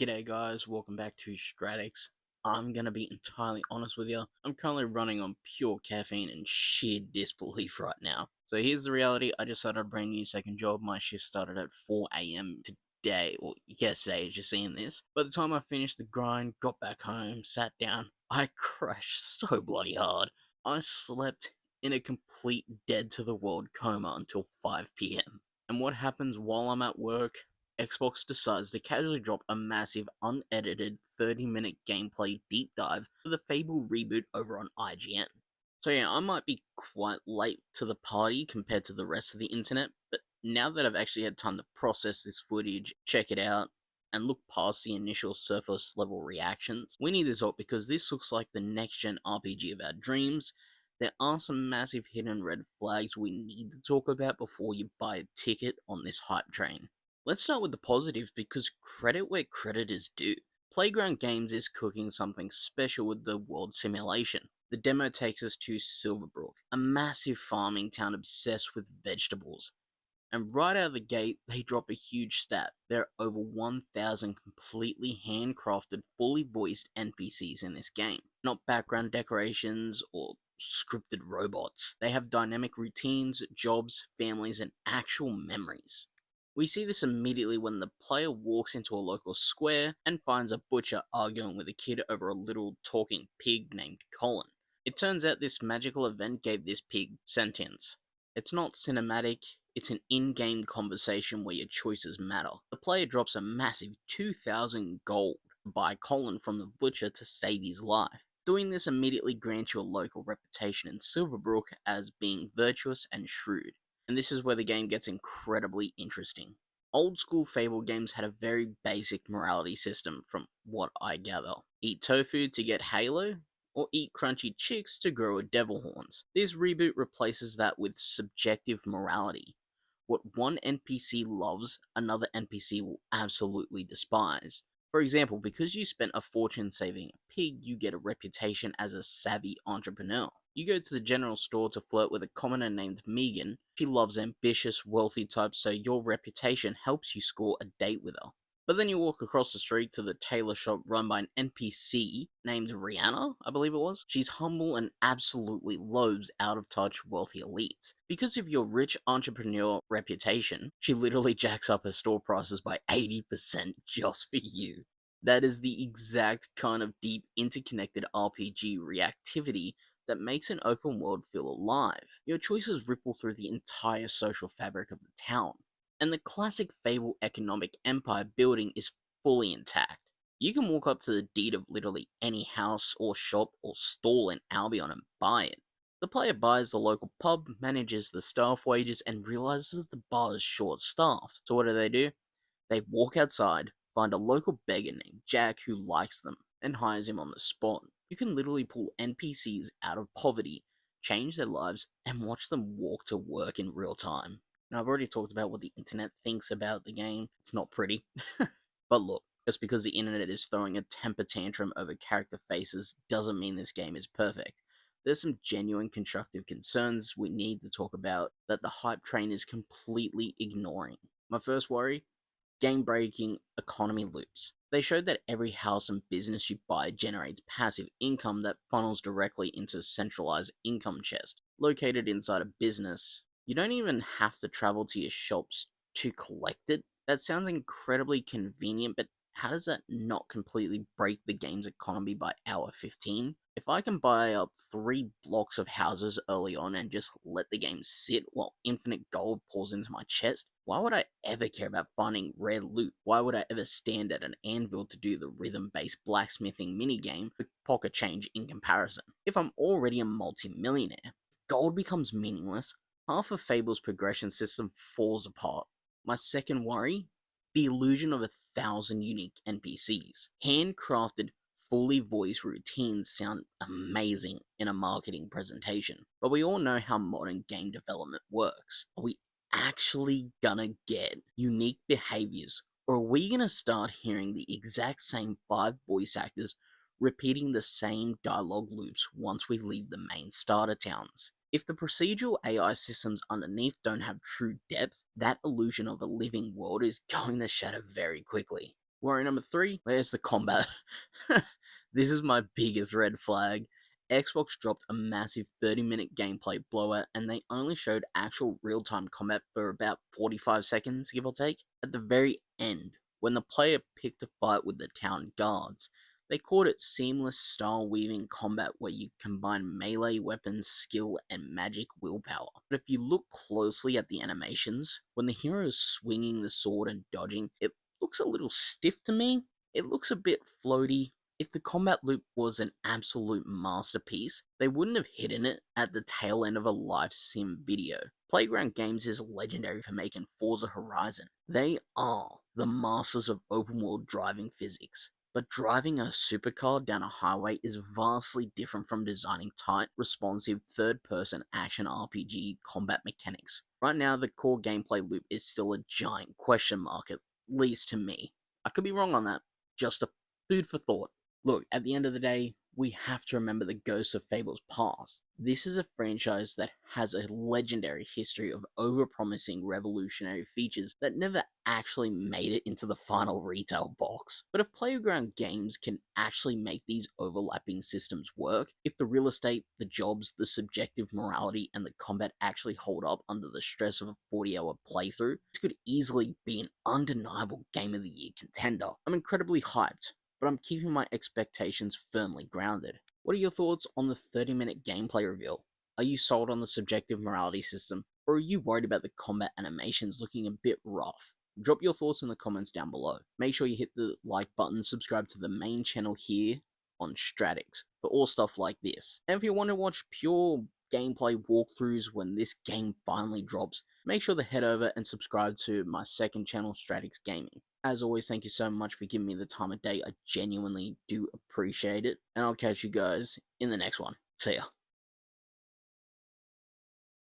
G'day guys, welcome back to Stratix. I'm gonna be entirely honest with you, I'm currently running on pure caffeine and sheer disbelief right now. So here's the reality, I just started a brand new second job, my shift started at 4 AM today, or yesterday as you're seeing this. By the time I finished the grind, got back home, sat down, I crashed so bloody hard. I slept in a complete dead to the world coma until 5 PM. And what happens while I'm at work? Xbox decides to casually drop a massive, unedited 30-minute gameplay deep dive for the Fable Reboot over on IGN. So yeah, I might be quite late to the party compared to the rest of the internet, but now that I've actually had time to process this footage, check it out, and look past the initial surface level reactions, we need to talk because this looks like the next gen RPG of our dreams. There are some massive hidden red flags we need to talk about before you buy a ticket on this hype train. Let's start with the positives because credit where credit is due. Playground Games is cooking something special with the world simulation. The demo takes us to Silverbrook, a massive farming town obsessed with vegetables. And right out of the gate, they drop a huge stat. There are over 1,000 completely handcrafted, fully voiced NPCs in this game. Not background decorations or scripted robots. They have dynamic routines, jobs, families, and actual memories. We see this immediately when the player walks into a local square and finds a butcher arguing with a kid over a little talking pig named Colin. It turns out this magical event gave this pig sentience. It's not cinematic, it's an in-game conversation where your choices matter. The player drops a massive 2,000 gold to buy Colin from the butcher to save his life. Doing this immediately grants you a local reputation in Silverbrook as being virtuous and shrewd. And this is where the game gets incredibly interesting. Old school Fable games had a very basic morality system from what I gather. Eat tofu to get Halo, or eat crunchy chicks to grow a devil horns. This reboot replaces that with subjective morality. What one NPC loves, another NPC will absolutely despise. For example, because you spent a fortune saving a pig, you get a reputation as a savvy entrepreneur. You go to the general store to flirt with a commoner named Megan. She loves ambitious, wealthy types, so your reputation helps you score a date with her. But then you walk across the street to the tailor shop run by an NPC named Rihanna, I believe it was. She's humble and absolutely loathes out-of-touch wealthy elites. Because of your rich entrepreneur reputation, she literally jacks up her store prices by 80% just for you. That is the exact kind of deep interconnected RPG reactivity that makes an open world feel alive. Your choices ripple through the entire social fabric of the town. And the classic Fable economic empire building is fully intact. You can walk up to the deed of literally any house or shop or stall in Albion and buy it. The player buys the local pub, manages the staff wages, and realizes the bar is short-staffed. So what do? They walk outside, find a local beggar named Jack who likes them, and hires him on the spot. You can literally pull NPCs out of poverty, change their lives, and watch them walk to work in real time. Now, I've already talked about what the internet thinks about the game. It's not pretty. But look, just because the internet is throwing a temper tantrum over character faces doesn't mean this game is perfect. There's some genuine constructive concerns we need to talk about that the hype train is completely ignoring. My first worry? Game-breaking economy loops. They showed that every house and business you buy generates passive income that funnels directly into a centralized income chest, located inside a business. You don't even have to travel to your shops to collect it. That sounds incredibly convenient, but how does that not completely break the game's economy by hour 15? If I can buy up 3 blocks of houses early on and just let the game sit while infinite gold pours into my chest, why would I ever care about finding rare loot? Why would I ever stand at an anvil to do the rhythm-based blacksmithing minigame for pocket change in comparison? If I'm already a multi-millionaire, gold becomes meaningless, half of Fable's progression system falls apart. My second worry? The illusion of 1,000 unique NPCs. Handcrafted, fully voiced routines sound amazing in a marketing presentation, but we all know how modern game development works. Are we actually gonna get unique behaviors, or are we gonna start hearing the exact same 5 voice actors repeating the same dialogue loops once we leave the main starter towns? If the procedural AI systems underneath don't have true depth, that illusion of a living world is going to shatter very quickly. Worry number 3, where's the combat? This is my biggest red flag. Xbox dropped a massive 30-minute gameplay blowout, and they only showed actual real-time combat for about 45 seconds, give or take. At the very end, when the player picked a fight with the town guards, they called it seamless style weaving combat where you combine melee weapons, skill, and magic willpower. But if you look closely at the animations, when the hero is swinging the sword and dodging, it looks a little stiff to me. It looks a bit floaty. If the combat loop was an absolute masterpiece, they wouldn't have hidden it at the tail end of a live sim video. Playground Games is legendary for making Forza Horizon. They are the masters of open world driving physics. But driving a supercar down a highway is vastly different from designing tight, responsive, third-person action RPG combat mechanics. Right now, the core gameplay loop is still a giant question mark, at least to me. I could be wrong on that. Just a food for thought. Look, at the end of the day, we have to remember the ghosts of Fable's past. This is a franchise that has a legendary history of overpromising revolutionary features that never actually made it into the final retail box. But if Playground Games can actually make these overlapping systems work, if the real estate, the jobs, the subjective morality, and the combat actually hold up under the stress of a 40-hour playthrough, this could easily be an undeniable Game of the Year contender. I'm incredibly hyped, but I'm keeping my expectations firmly grounded. What are your thoughts on the 30-minute gameplay reveal? Are you sold on the subjective morality system, or are you worried about the combat animations looking a bit rough? Drop your thoughts in the comments down below. Make sure you hit the like button, subscribe to the main channel here on Stratix for all stuff like this. And if you want to watch pure gameplay walkthroughs when this game finally drops, make sure to head over and subscribe to my second channel, Stratix Gaming. As always, thank you so much for giving me the time of day. I genuinely do appreciate it. And I'll catch you guys in the next one. See ya.